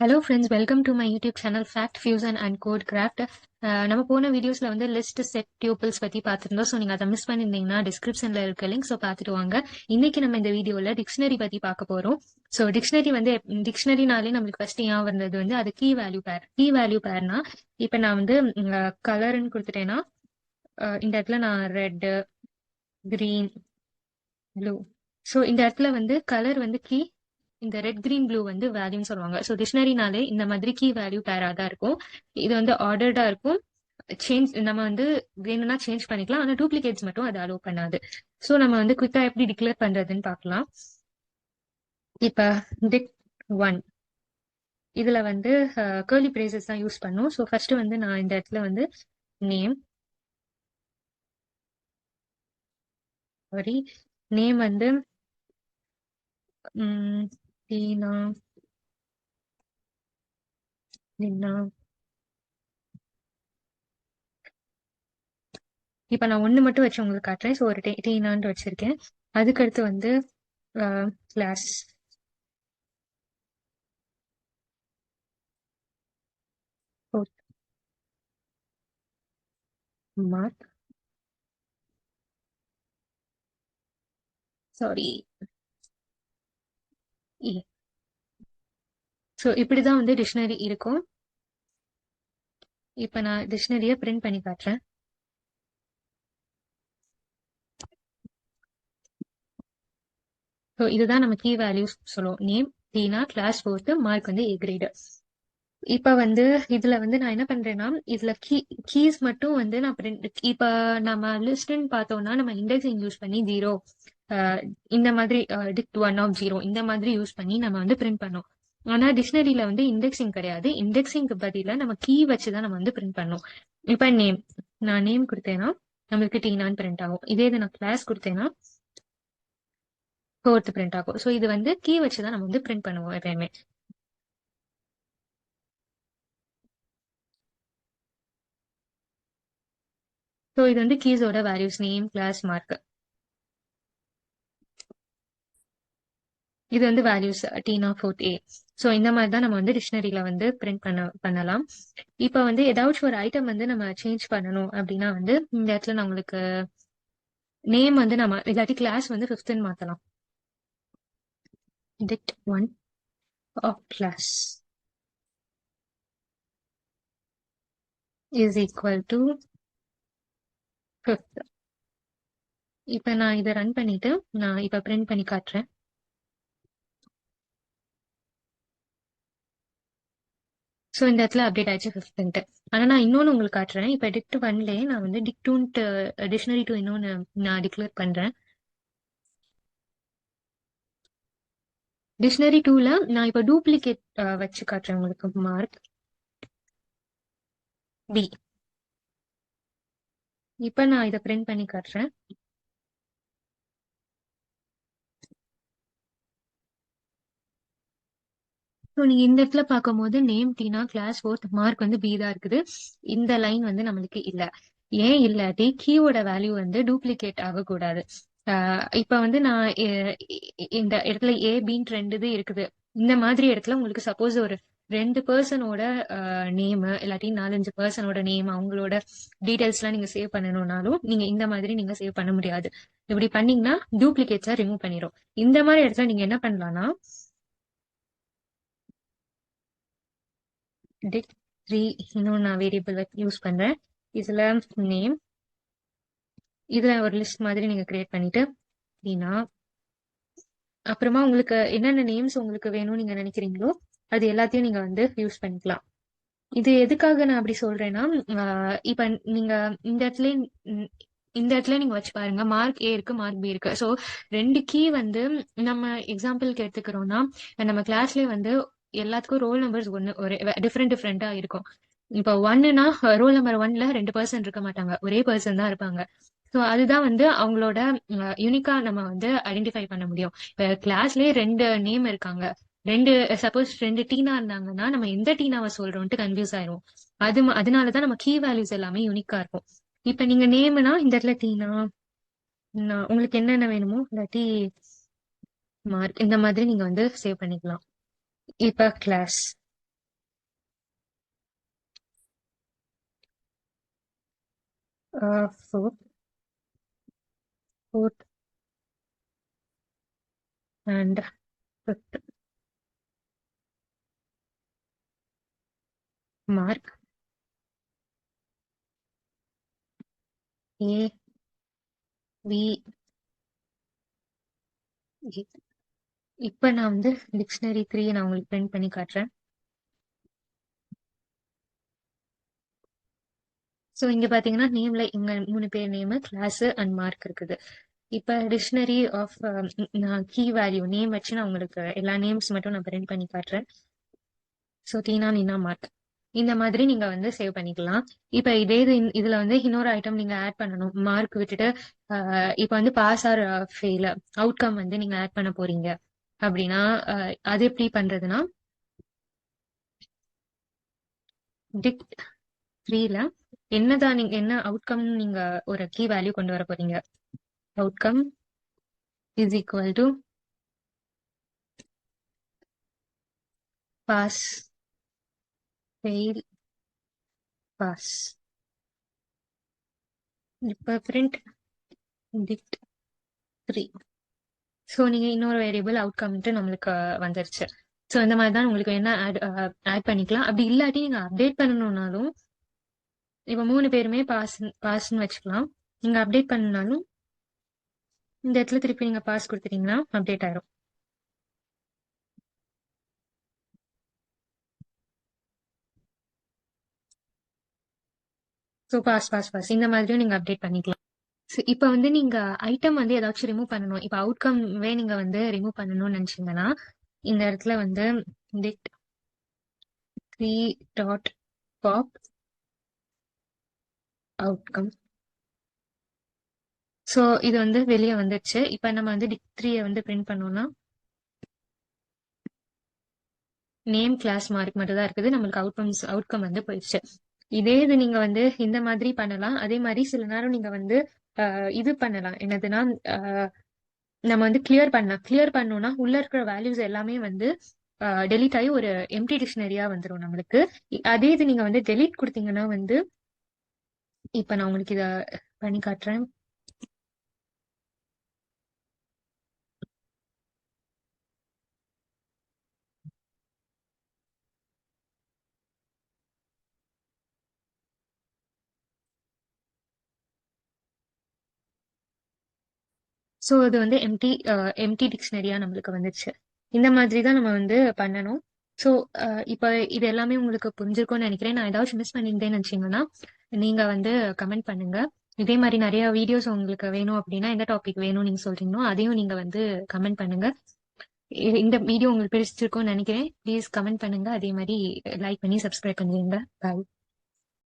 Hello friends, welcome to my YouTube channel FactFusion CodeCraft. நம்ம போன வீடியோஸ்ல வந்து லிஸ்ட் செட் டியூபிள்ஸ் பத்தி பார்த்துருந்தோம். ஸோ நீங்க அதை மிஸ் பண்ணிருந்தீங்கன்னா டிஸ்கிரிப்ஷன்ல இருக்க லிங்க் ஸோ பார்த்துட்டு வாங்க. இன்னைக்கு நம்ம இந்த வீடியோல டிக்ஷனரி பத்தி பார்க்க போறோம். ஸோ டிக்ஷனரினாலே நம்மளுக்கு ஃபர்ஸ்ட் ஏன் வந்தது வந்து அது கீ வேல்யூ பேர்னா இப்போ நான் வந்து கலர்னு கொடுத்துட்டேன்னா இந்த இடத்துல நான் ரெட், கிரீன், ப்ளூ. ஸோ இந்த இடத்துல வந்து கலர் வந்து கீ, இந்த ரெட் கிரீன் ப்ளூ வந்து வேல்யூன்னு சொல்லுவாங்க. ஸோ டிக்ஷனரினாலே இந்த மாதிரி கீ வேல்யூ பேரா தான் இருக்கும். இது வந்து ஆர்டர்டா இருக்கும். நம்ம வந்து வேணும்னா சேஞ்ச் பண்ணிக்கலாம். ஆனா டூப்ளிகேட்ஸ் மட்டும் அது அலோவ் பண்ணாது. ஸோ நம்ம வந்து குயிக்கா எப்படி டிக்ளேர் பண்றதுன்னு பார்க்கலாம். இப்ப டிக் ஒன் இதுல வந்து கேர்லி பிரேசஸ் தான் யூஸ் பண்ணும். ஸோ ஃபர்ஸ்ட் வந்து நான் இந்த இடத்துல வந்து நேம் சாரி நேம் வந்து டீனா நின்னா. இப்ப நான் ஒண்ணு மட்டும் வச்சு உங்களுக்கு காட்டுறேன். ஸோ ஒரு டீனான்னு வச்சிருக்கேன். அதுக்கடுத்து வந்து கிளாஸ் மார்க் சாரி ஸோ இப்படிதான் வந்து டிக்ஷனரி இருக்கும். இப்ப நான் டிக்ஷனரியை பிரிண்ட் பண்ணி காட்டுறேன். ஸோ இதுதான் நம்ம கீ வேல்யூஸ் சொல்லுவோம். நேம் டீனா, கிளாஸ் ஃபோர்த்து, மார்க் வந்து ஏ கிரேடு. இப்ப வந்து இதுல வந்து நான் என்ன பண்றேன்னா இதுல கீஸ் மட்டும் வந்து நான் பிரிண்ட். இப்ப நம்ம லிஸ்ட்ன்னு பார்த்தோம்னா நம்ம இண்டெக்ஸிங் யூஸ் பண்ணி 0 இந்த மாதிரி டிக்ட் 1 இந்த மாதிரி யூஸ் பண்ணி நம்ம வந்து பிரிண்ட் பண்ணோம். ஆனா டிக்ஷனரியில வந்து இண்டெக்ஸிங் கிடையாது. இண்டெக்ஸிங்க்கு பதிலா நம்ம கீ வச்சுதான் நம்ம வந்து பிரிண்ட் பண்ணோம். இப்ப நேம், நான் நேம் கொடுத்தேன்னா நம்மளுக்கு டீனான்னு பிரிண்ட் ஆகும். இதே இது நான் கிளாஸ் கொடுத்தேன்னா ஃபோர்த் பிரிண்ட் ஆகும். ஸோ இது வந்து கீ வச்சுதான் நம்ம வந்து பிரிண்ட் பண்ணுவோம் எப்பயுமே. ஸோ இது வந்து கீஸோட வேல்யூஸ் நேம், கிளாஸ், மார்க். இது வந்து வேல்யூஸ் டீனா ஃபோர்த் ஏ. ஸோ இந்த மாதிரி தான் நம்ம வந்து டிக்ஷனரியில வந்து பிரிண்ட் பண்ணலாம். இப்போ வந்து ஏதாச்சும் ஒரு ஐட்டம் வந்து நம்ம சேஞ்ச் பண்ணணும் அப்படின்னா வந்து இந்த இடத்துல நான் உங்களுக்கு நேம் வந்து நம்ம இல்லாட்டி கிளாஸ் வந்து ஃபிஃப்த்ன்னு மாத்தலாம். Dict one of class is equal to fifth. இப்போ நான் இதை ரன் பண்ணிட்டு நான் இப்போ பிரிண்ட் பண்ணி காட்டுறேன். ஸோ இந்த இடத்துல அப்டேட் ஆயிடுச்சு ஃபிஃப்த்ன்ட்டு. ஆனால் நான் இன்னொன்று உங்களுக்கு காட்டுறேன். இப்போ டிக்ட் ஒன்லேயே நான் வந்து டிக்டூன்ட்டு டிக்ஷனரி டூ இன்னொன்று நான் டிக்ளேர் பண்ணுறேன். டிக்ஷனரி டூல நான் இப்போ டூப்ளிகேட் வச்சு காட்டுறேன் உங்களுக்கு. Mark B. இப்போ நான் இதை பிரிண்ட் பண்ணி காட்டுறேன். ஸோ நீங்க இந்த இடத்துல பார்க்கும்போது நேம் டீனா, கிளாஸ் ஃபோர்த், மார்க் வந்து பி தான் இருக்குது. இந்த லைன் வந்து நம்மளுக்கு இல்ல. ஏன் இல்லாட்டி கீயோட வேல்யூ வந்து டூப்ளிகேட் ஆகக்கூடாது. இப்ப வந்து நான் இந்த இடத்துல ஏ பின்னு ரெண்டு இது இருக்குது. இந்த மாதிரி இடத்துல உங்களுக்கு சப்போஸ் ஒரு 2 பர்சனோட நேம் இல்லாட்டி 4-5 பர்சனோட நேம் அவங்களோட டீடைல்ஸ் எல்லாம் நீங்க சேவ் பண்ணணும்னாலும் நீங்க இந்த மாதிரி நீங்க சேவ் பண்ண முடியாது. இப்படி பண்ணீங்கன்னா டூப்ளிகேட்ஸா ரிமூவ் பண்ணிடும். இந்த மாதிரி இடத்துல நீங்க என்ன பண்ணலாம்னா டிக் 3 இன்னும் நான் வேரியபிள் யூஸ் பண்றேன். இதுல நேம், இதுல ஒரு லிஸ்ட் மாதிரி நீங்க கிரியேட் பண்ணிட்டு அப்படின்னா அப்புறமா உங்களுக்கு என்னென்ன நேம்ஸ் உங்களுக்கு வேணும்னு நீங்க நினைக்கிறீங்களோ அது எல்லாத்தையும் நீங்க வந்து யூஸ் பண்ணிக்கலாம். இது எதுக்காக நான் அப்படி சொல்றேன்னா இப்ப நீங்க இந்த இடத்துல ம், இந்த இடத்துல நீங்க வச்சு பாருங்க. மார்க் ஏ இருக்கு, மார்க் பி இருக்கு. ஸோ ரெண்டு கீ வந்து நம்ம எக்ஸாம்பிளுக்கு எடுத்துக்கிறோம்னா நம்ம கிளாஸ்லயே வந்து எல்லாத்துக்கும் ரோல் நம்பர்ஸ் ஒன்னு ஒரு டிஃப்ரெண்ட் டிஃப்ரெண்டா இருக்கும். இப்போ ஒன்னுனா ரோல் நம்பர் ஒன்ல 2 பர்சன் இருக்க மாட்டாங்க, ஒரே பர்சன் தான் இருப்பாங்க. ஸோ அதுதான் வந்து அவங்களோட யூனிக்கா நம்ம வந்து ஐடென்டிஃபை பண்ண முடியும். இப்போ கிளாஸ்லயே 2 நேம் இருக்காங்க, சப்போஸ் 2 டீனா இருந்தாங்கன்னா நம்ம எந்த டீனாவை சொல்றோம்ட்டு கன்ஃபியூஸ் ஆயிரும். அதனாலதான் நம்ம கீ வேல்யூஸ் எல்லாமே யூனிக்கா இருக்கும். இப்ப நீங்க நேம்னா இந்த இடத்துல டீனா, உங்களுக்கு என்னென்ன வேணுமோ இல்லாட்டி மார்க் இந்த மாதிரி நீங்க வந்து சேவ் பண்ணிக்கலாம். இப்ப class fourth, fourth and fifth. Mark A V E. இப்ப நான் வந்து டிக்ஷனரி 3 நான் உங்களுக்கு பிரிண்ட் பண்ணி காட்டுறேன். ஸோ இங்க பாத்தீங்கன்னா நேம்ல இங்க 3 பேர் நேம், கிளாஸ் அண்ட் மார்க் இருக்குது. இப்ப dictionary of key value name வச்சு நான் உங்களுக்கு எல்லா நேம்ஸ் மட்டும் நான் பிரிண்ட் பண்ணி காட்டுறேன். ஸோ தீனா நீனா மார்க் இந்த மாதிரி நீங்க வந்து சேவ் பண்ணிக்கலாம். இப்ப இதே இதுல வந்து இன்னொரு ஐட்டம் நீங்க ஆட் பண்ணணும். மார்க் விட்டுட்டு இப்ப வந்து பாஸ் ஆர் ஃபெயில் அவுட்கம் வந்து நீங்க ஆட் பண்ண போறீங்க அப்படின்னா அது எப்படி பண்றதுன்னா டிக் 3ல என்னதான் நீங்க என்ன அவுட்கம் நீங்க ஒரு கீ வேல்யூ கொண்டு வர போறீங்க. Outcome is equal to pass fail pass. இப்ப பிரிண்ட் டிக்ட் 3. ஸோ நீங்க இன்னொரு வேரியபிள் அவுட்கம்ட்டு நம்மளுக்கு வந்துருச்சு. ஸோ இந்த மாதிரி தான் உங்களுக்கு என்ன ஆட் பண்ணிக்கலாம். அப்படி இல்லாட்டி நீங்க அப்டேட் பண்ணணும்னாலும் இப்ப 3 பேருமே பாஸ்ன்னு வச்சுக்கலாம். நீங்க அப்டேட் பண்ணனாலும் இந்த இடத்துல திருப்பி நீங்க பாஸ் கொடுத்துட்டீங்கன்னா அப்டேட் ஆயிரும். ஸோ பாஸ் பாஸ் பாஸ் இந்த மாதிரியும் நீங்க அப்டேட் பண்ணிக்கலாம். இப்ப வந்து நீங்க ஐட்டம் வந்து ஏதாச்சும் ரிமூவ் பண்ணணும். இப்ப அவுட்கம்வே நீங்க வந்து ரிமூவ் பண்ணணும்னு நினைச்சீங்கன்னா இந்த இடத்துல வந்து dict 3 dot pop outcome. So இது வந்து வெளியே வந்துருச்சு. இப்ப நம்ம வந்து டிக் 3 வந்து பிரிண்ட் பண்ணோம்னா நேம் கிளாஸ் மார்க் மட்டும் தான் இருக்குது. நம்மளுக்கு அவுட்கம் வந்து போயிடுச்சு. இதே இது நீங்க வந்து இந்த மாதிரி பண்ணலாம். அதே மாதிரி சில நேரம் நீங்க வந்து இது பண்ணலாம். என்னதுன்னா நம்ம வந்து கிளியர் பண்ணோம்னா உள்ள இருக்கிற வேல்யூஸ் எல்லாமே வந்து டெலீட் ஆகி ஒரு எம்டி டிக்ஷனரியா வந்துடும் நம்மளுக்கு. அதே இது நீங்க வந்து டெலீட் கொடுத்தீங்கன்னா வந்து இப்ப நான் உங்களுக்கு இத பண்ணி காட்டுறேன். ஸோ இது வந்து எம்டி டிக்ஷனரியா நம்மளுக்கு வந்துருச்சு. இந்த மாதிரி தான் நம்ம வந்து பண்ணணும். ஸோ இப்போ இது எல்லாமே உங்களுக்கு புரிஞ்சிருக்கும்னு நினைக்கிறேன். நான் ஏதாச்சும் மிஸ் பண்ணியிருந்தேன்னு நினைச்சீங்கன்னா நீங்க வந்து கமெண்ட் பண்ணுங்க. இதே மாதிரி நிறைய வீடியோஸ் உங்களுக்கு வேணும் அப்படின்னா எந்த டாபிக் வேணும் நீங்க சொல்றீங்களோ அதையும் நீங்க வந்து கமெண்ட் பண்ணுங்க. இந்த வீடியோ உங்களுக்கு பிடிச்சிருக்கும்னு நினைக்கிறேன். ப்ளீஸ் கமெண்ட் பண்ணுங்க. அதே மாதிரி லைக் பண்ணி சப்ஸ்கிரைப் பண்ணுவீங்க. பாய்.